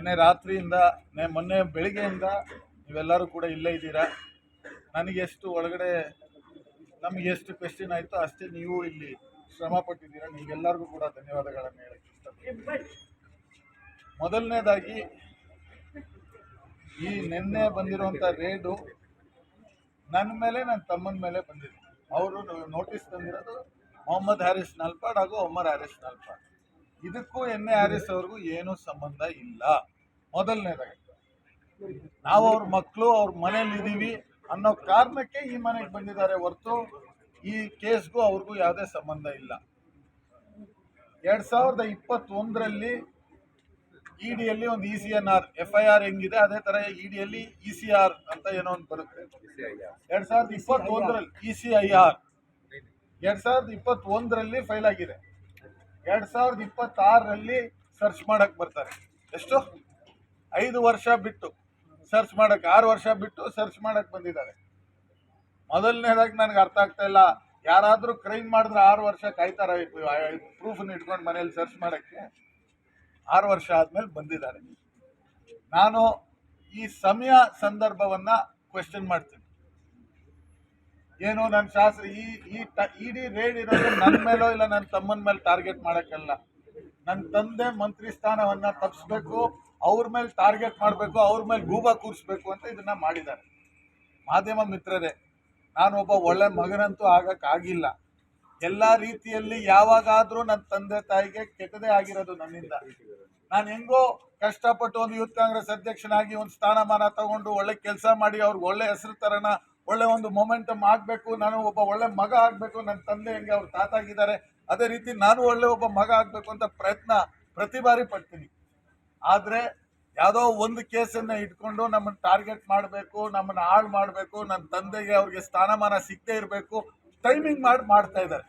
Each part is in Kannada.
ನೆನ್ನೆ ರಾತ್ರಿಯಿಂದ ಮೊನ್ನೆ ಬೆಳಿಗ್ಗೆಯಿಂದ ನೀವೆಲ್ಲರೂ ಕೂಡ ಇಲ್ಲೇ ಇದ್ದೀರಾ. ನನಗೆ ಎಷ್ಟು ಒಳಗಡೆ ನಮಗೆ ಎಷ್ಟು ಕ್ವೆಶ್ಚನ್ ಆಯಿತು ಅಷ್ಟೇ ನೀವು ಇಲ್ಲಿ ಶ್ರಮ ಪಟ್ಟಿದ್ದೀರಾ. ನೀವೆಲ್ಲರಿಗೂ ಕೂಡ ಧನ್ಯವಾದಗಳನ್ನು ಹೇಳಕ್ಕೆ ಇಷ್ಟಪಡ್ತೀನಿ. ಮೊದಲನೇದಾಗಿ ಈ ನಿನ್ನೆ ಬಂದಿರುವಂಥ ರೇಡು ನನ್ನ ಮೇಲೆ ನನ್ನ ತಮ್ಮನ ಮೇಲೆ ಬಂದಿದೆ. ಅವರು ನೋಟಿಸ್ ತಂದಿರೋದು ಮೊಹಮ್ಮದ್ ಹ್ಯಾರಿಸ್ ನಲ್ಪಾಡ್ ಹಾಗೂ ಒಮರ್ ಹ್ಯಾರಿಸ್ ನಲ್ಪಾಡ್. ಇದಕ್ಕೂ ಎನ್ ಎ ಹ್ಯಾರಿಸ್ ಅವ್ರಿಗೂ ಏನೂ ಸಂಬಂಧ ಇಲ್ಲ. ಮೊದಲನೇದಾಗಿ ನಾವು ಅವ್ರ ಮಕ್ಕಳು ಅವ್ರ ಮನೇಲಿ ಇದ್ದೀವಿ ಅನ್ನೋ ಕಾರಣಕ್ಕೆ ಈ ಮನೆಗೆ ಬಂದಿದ್ದಾರೆ ಹೊರತು ಈ ಕೇಸ್ಗೂ ಅವ್ರಿಗೂ ಯಾವುದೇ ಸಂಬಂಧ ಇಲ್ಲ. 2021ರಲ್ಲಿ ಇಡಿಯಲ್ಲಿ ಒಂದು ECNR FIR ಹೆಂಗಿದೆ ಅದೇ ತರ ಇಡಿಯಲ್ಲಿ ECR ಅಂತ ಏನೋ ಒಂದು ಬರುತ್ತೆ. 2021ರಲ್ಲಿ ECIR 2021ರಲ್ಲಿ ಫೈಲ್ ಆಗಿದೆ. 2026ರಲ್ಲಿ ಸರ್ಚ್ ಮಾಡಕ್ ಬರ್ತಾರೆ. ಎಷ್ಟು 5 ವರ್ಷ ಬಿಟ್ಟು ಸರ್ಚ್ ಮಾಡಕ್ 6 ವರ್ಷ ಬಿಟ್ಟು ಸರ್ಚ್ ಮಾಡಕ್ ಬಂದಿದ್ದಾರೆ. ಮೊದಲನೇದಾಗಿ ನನಗೆ ಅರ್ಥ ಆಗ್ತಾ ಇಲ್ಲ, ಯಾರಾದ್ರೂ ಕ್ರೈಮ್ ಮಾಡಿದ್ರೆ 6 ವರ್ಷ ಕಾಯ್ತಾರ ಪ್ರೂಫ್ ಇಟ್ಕೊಂಡು ಮನೇಲಿ ಸರ್ಚ್ ಮಾಡಕ್ಕೆ? 6 ವರ್ಷ ಆದ್ಮೇಲೆ ಬಂದಿದ್ದಾರೆ. ನಾನು ಈ ಸಮಯ ಸಂದರ್ಭವನ್ನ ಕ್ವೆಶ್ಚನ್ ಮಾಡ್ತೀನಿ. ಏನು ನನ್ನ ಶಾಸ್ತ್ರ ಇಡೀ ರೇಡ್ ಇರೋದು ನನ್ನ ಮೇಲೋ ಇಲ್ಲ ನನ್ನ ತಮ್ಮನ ಮೇಲೆ ಟಾರ್ಗೆಟ್ ಮಾಡಕ್ಕಲ್ಲ. ನನ್ನ ತಂದೆ ಮಂತ್ರಿ ಸ್ಥಾನವನ್ನ ತಪ್ಪಿಸ್ಬೇಕು, ಅವ್ರ ಮೇಲೆ ಟಾರ್ಗೆಟ್ ಮಾಡಬೇಕು, ಅವ್ರ ಮೇಲೆ ಗೂಬಾ ಕೂರಿಸ್ಬೇಕು ಅಂತ ಇದನ್ನ ಮಾಡಿದ್ದಾರೆ. ಮಾಧ್ಯಮ ಮಿತ್ರರೇ, ನಾನು ಒಬ್ಬ ಒಳ್ಳೆ ಮಗನಂತೂ ಆಗಕ್ಕಾಗಿಲ್ಲ. ಎಲ್ಲ ರೀತಿಯಲ್ಲಿ ಯಾವಾಗಾದ್ರೂ ನನ್ನ ತಂದೆ ತಾಯಿಗೆ ಕೆಟ್ಟದೇ ಆಗಿರೋದು ನನ್ನಿಂದ. ನಾನು ಹೆಂಗೋ ಕಷ್ಟಪಟ್ಟು ಒಂದು ಯೂತ್ ಕಾಂಗ್ರೆಸ್ ಅಧ್ಯಕ್ಷನಾಗಿ ಒಂದು ಸ್ಥಾನಮಾನ ತಗೊಂಡು ಒಳ್ಳೆ ಕೆಲಸ ಮಾಡಿ ಅವ್ರಿಗೆ ಒಳ್ಳೆ ಹೆಸರು ತರನ ಒಳ್ಳೆ ಒಂದು ಮೊಮೆಂಟಮ್ ಆಗಬೇಕು, ನಾನು ಒಬ್ಬ ಒಳ್ಳೆ ಮಗ ಆಗಬೇಕು. ನನ್ನ ತಂದೆ ಹೆಂಗೆ ಅವ್ರ ತಾತ ಆಗಿದ್ದಾರೆ ಅದೇ ರೀತಿ ನಾನು ಒಳ್ಳೆ ಒಬ್ಬ ಮಗ ಆಗಬೇಕು ಅಂತ ಪ್ರಯತ್ನ ಪ್ರತಿ ಬಾರಿ ಪಡ್ತೀನಿ. ಆದರೆ ಯಾವುದೋ ಒಂದು ಕೇಸನ್ನು ಇಟ್ಕೊಂಡು ನಮ್ಮನ್ನು ಟಾರ್ಗೆಟ್ ಮಾಡಬೇಕು, ನಮ್ಮನ್ನು ಹಾಳು ಮಾಡಬೇಕು, ನನ್ನ ತಂದೆಗೆ ಅವ್ರಿಗೆ ಸ್ಥಾನಮಾನ ಸಿಗದೆ ಇರಬೇಕು, ಟೈಮಿಂಗ್ ಮಾಡ್ತಾ ಇದ್ದಾರೆ.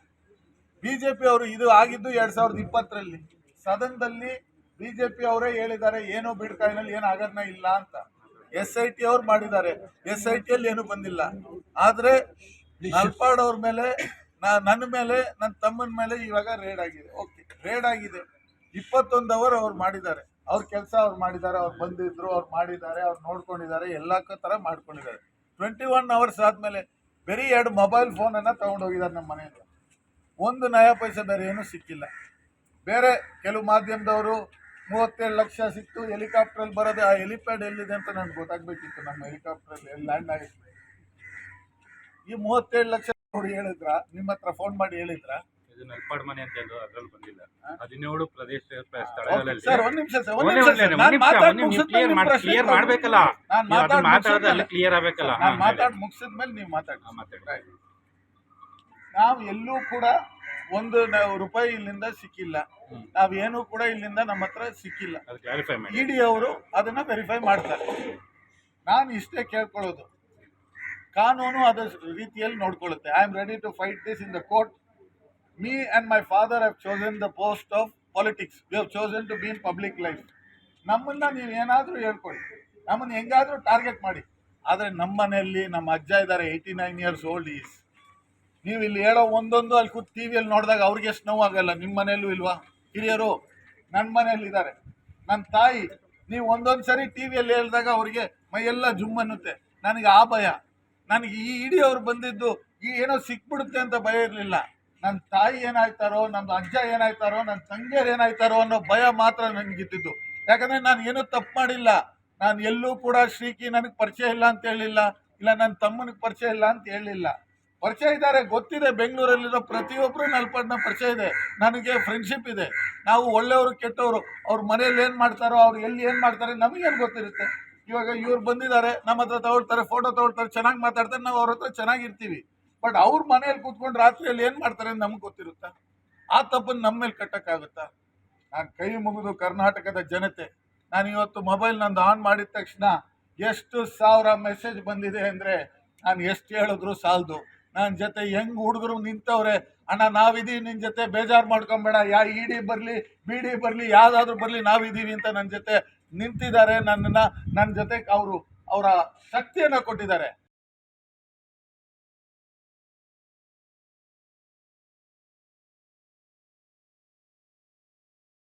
BJP ಅವರು ಇದು ಆಗಿದ್ದು 2020ರಲ್ಲಿ ಸದನದಲ್ಲಿ BJP ಅವರೇ ಹೇಳಿದ್ದಾರೆ ಏನು ಬಿಡ್ಕಾಯಿನಲ್ಲಿ ಏನು ಆಗೋದನ್ನ ಇಲ್ಲ ಅಂತ. SIT ಅವ್ರು ಮಾಡಿದ್ದಾರೆ, SITಯಲ್ಲಿ ಏನು ಬಂದಿಲ್ಲ. ಆದರೆ ನಲ್ಪಾಡ್ ಅವ್ರ ಮೇಲೆ ನನ್ನ ಮೇಲೆ ನನ್ನ ತಮ್ಮನ ಮೇಲೆ ಇವಾಗ ರೇಡ್ ಆಗಿದೆ. ಓಕೆ, ರೇಡ್ ಆಗಿದೆ. 21 ಅವರ್ ಅವ್ರು ಮಾಡಿದ್ದಾರೆ, ಅವ್ರ ಕೆಲಸ ಅವ್ರು ಮಾಡಿದ್ದಾರೆ, ಅವ್ರು ಬಂದಿದ್ರು, ಅವ್ರು ಮಾಡಿದ್ದಾರೆ, ಅವ್ರು ನೋಡ್ಕೊಂಡಿದ್ದಾರೆ, ಎಲ್ಲ ತರ ಮಾಡ್ಕೊಂಡಿದ್ದಾರೆ. 21 ಅವರ್ಸ್ ಆದ್ಮೇಲೆ ಬರೀ 2 ಮೊಬೈಲ್ ಫೋನನ್ನು ತಗೊಂಡೋಗಿದ್ದಾರೆ ನಮ್ಮ ಮನೆಯಿಂದ. ಒಂದು ನಯ ಪೈಸೆ ಬೇರೆ ಏನೂ ಸಿಕ್ಕಿಲ್ಲ. ಬೇರೆ ಕೆಲವು ಮಾಧ್ಯಮದವರು 37 ಲಕ್ಷ ಸಿಕ್ತು, ಹೆಲಿಕಾಪ್ಟ್ರಲ್ಲಿ ಬರೋದು. ಆ ಹೆಲಿಪ್ಯಾಡ್ ಎಲ್ಲಿದೆ ಅಂತ ನನಗೆ ಗೊತ್ತಾಗಬೇಕಿತ್ತು. ನಮ್ಮ ಹೆಲಿಕಾಪ್ಟ್ರಲ್ಲಿ ಎಲ್ಲಿ ಲ್ಯಾಂಡ್ ಆಗಿದೆ. ಈ 37 ಲಕ್ಷ ನೋಡಿ ಹೇಳಿದ್ರ, ನಿಮ್ಮ ಹತ್ರ ಫೋನ್ ಮಾಡಿ ಹೇಳಿದ್ರ? ನಲ್ಪಾಡ್ ಮನೆ ಅಂತ ಅದ್ರಲ್ಲಿ ಬಂದಿಲ್ಲ. 17 ಪ್ರದೇಶ ಸ್ಥಳಗಳಲ್ಲಿ ಸರ್ ಒಂದ್ ನಿಮಿಷ ಸರ್, ಕ್ಲಿಯರ್ ಮಾಡ್ಬೇಕಲ್ಲ, ಮಾತಾಡೋದ್ರಲ್ಲಿ ಕ್ಲಿಯರ್ ಆಗ್ಬೇಕಲ್ಲ. ನಾನು ಮಾತಾಡಿ ಮುಗಿಸಿದ್ಮೇಲೆ ನೀವು ಮಾತಾಡಿ. ನಾವು ಎಲ್ಲೂ ಕೂಡ 1 ರೂಪಾಯಿ ಇಲ್ಲಿಂದ ಸಿಕ್ಕಿಲ್ಲ. ನಾವೇನು ಕೂಡ ಇಲ್ಲಿಂದ ನಮ್ಮ ಹತ್ರ ಸಿಕ್ಕಿಲ್ಲ. ಇಡಿ ಅವರು ಅದನ್ನ ವೆರಿಫೈ ಮಾಡ್ತಾರೆ. ನಾನು ಇಷ್ಟೇ ಕೇಳ್ಕೊಳ್ಳೋದು, ಕಾನೂನು ಅದ ರೀತಿಯಲ್ಲಿ ನೋಡ್ಕೊಳ್ಳುತ್ತೆ. I am ready to fight this in the court. Me and my father have chosen the post of politics. We have chosen to be in public life. ನಮ್ಮನ್ನ ನೀವು ಏನಾದರೂ ಹೇಳ್ಕೊಳ್ಳಿ, ನಮ್ಮನ್ನ ಹೆಂಗಾದರೂ ಟಾರ್ಗೆಟ್ ಮಾಡಿ. ಆದರೆ ನಮ್ಮ ಮನೆಯಲ್ಲಿ ನಮ್ಮ ಅಜ್ಜ ಇದ್ದಾರೆ, 89 years old ಈಸ್. ನೀವು ಇಲ್ಲಿ ಹೇಳೋ ಒಂದೊಂದು ಅಲ್ಲಿ ಕೂತು ಟಿವಿಯಲ್ಲಿ ನೋಡಿದಾಗ ಅವ್ರಿಗೆ ಎಷ್ಟು ನೋವಾಗಲ್ಲ? ನಿಮ್ಮ ಮನೆಯಲ್ಲೂ ಇಲ್ವಾ? ಹಿರಿಯರು ನನ್ನ ಮನೆಯಲ್ಲಿ ಇದ್ದಾರೆ. ನನ್ನ ತಾಯಿ ನೀವು ಒಂದೊಂದು ಸರಿ ಟಿವಿಯಲ್ಲಿ ಹೇಳಿದಾಗ ಅವ್ರಿಗೆ ಮೈಯೆಲ್ಲ ಜುಮ್ ಅನ್ನುತ್ತೆ. ನನಗೆ ಆ ಭಯ. ನನಗೆ ಈ ಇಡೀ ಅವ್ರು ಬಂದಿದ್ದು ಏನೋ ಸಿಕ್ಬಿಡುತ್ತೆ ಅಂತ ಭಯ ಇರಲಿಲ್ಲ. ನನ್ನ ತಾಯಿ ಏನಾಯ್ತಾರೋ, ನಮ್ಮ ಅಜ್ಜ ಏನಾಯ್ತಾರೋ, ನನ್ನ ತಂಗಿಯರು ಏನಾಯ್ತಾರೋ ಅನ್ನೋ ಭಯ ಮಾತ್ರ ನನಗಿದ್ದಿದ್ದು. ಯಾಕಂದರೆ ನಾನು ಏನೂ ತಪ್ಪು ಮಾಡಿಲ್ಲ. ನಾನು ಎಲ್ಲೂ ಕೂಡ ಶ್ರೀಕಿ ನನಗೆ ಪರಿಚಯ ಇಲ್ಲ ಅಂತ ಹೇಳಿಲ್ಲ, ಇಲ್ಲ ನನ್ನ ತಮ್ಮನಿಗೆ ಪರಿಚಯ ಇಲ್ಲ ಅಂತ ಹೇಳಿಲ್ಲ. ಪರಿಚಯ ಇದ್ದಾರೆ, ಗೊತ್ತಿದೆ. ಬೆಂಗಳೂರಲ್ಲಿರೋ ಪ್ರತಿಯೊಬ್ಬರು ನಲ್ಪಾಡ್ನ ಪರಿಚಯ ಇದೆ, ನನಗೆ ಫ್ರೆಂಡ್ಶಿಪ್ ಇದೆ. ನಾವು ಒಳ್ಳೆಯವರು ಕೆಟ್ಟವರು, ಅವ್ರ ಮನೇಲಿ ಏನು ಮಾಡ್ತಾರೋ, ಅವ್ರು ಎಲ್ಲಿ ಏನು ಮಾಡ್ತಾರೆ ನಮಗೇನು ಗೊತ್ತಿರುತ್ತೆ. ಇವಾಗ ಇವ್ರು ಬಂದಿದ್ದಾರೆ, ನಮ್ಮ ಹತ್ರ ತಗೊಳ್ತಾರೆ, ಫೋಟೋ ತಗೊಳ್ತಾರೆ, ಚೆನ್ನಾಗಿ ಮಾತಾಡ್ತಾರೆ, ನಾವು ಅವ್ರ ಹತ್ರ ಚೆನ್ನಾಗಿರ್ತೀವಿ. ಬಟ್ ಅವ್ರ ಮನೇಲಿ ಕೂತ್ಕೊಂಡು ರಾತ್ರಿಯಲ್ಲಿ ಏನು ಮಾಡ್ತಾರೆ ಅಂತ ನಮ್ಗೆ ಗೊತ್ತಿರುತ್ತಾ? ಆ ತಪ್ಪನ್ನು ನಮ್ಮ ಮೇಲೆ ಕಟ್ಟಕ್ಕಾಗುತ್ತಾ? ನಾನು ಕೈ ಮುಗಿದು ಕರ್ನಾಟಕದ ಜನತೆ, ನಾನು ಇವತ್ತು ಮೊಬೈಲ್ ನಂದು ಆನ್ ಮಾಡಿದ ತಕ್ಷಣ ಎಷ್ಟು 1000 ಮೆಸೇಜ್ ಬಂದಿದೆ ಅಂದರೆ ನಾನು ಎಷ್ಟು ಹೇಳಿದ್ರು ಸಾಲದು. ನನ್ನ ಜೊತೆ ಹೆಂಗೆ ಹುಡುಗರು ನಿಂತವ್ರೆ, ಅಣ್ಣ ನಾವಿದ್ದೀವಿ ನಿನ್ನ ಜೊತೆ, ಬೇಜಾರು ಮಾಡ್ಕೊಂಬೇಡ, ಇಡಿ ಬರಲಿ ಬಿಡಿ ಬರಲಿ ಯಾವುದಾದ್ರೂ ಬರಲಿ ನಾವಿದ್ದೀವಿ ಅಂತ ನನ್ನ ಜೊತೆ ನಿಂತಿದ್ದಾರೆ. ನನ್ನ ಜೊತೆ ಅವರ ಶಕ್ತಿಯನ್ನು ಕೊಟ್ಟಿದ್ದಾರೆ.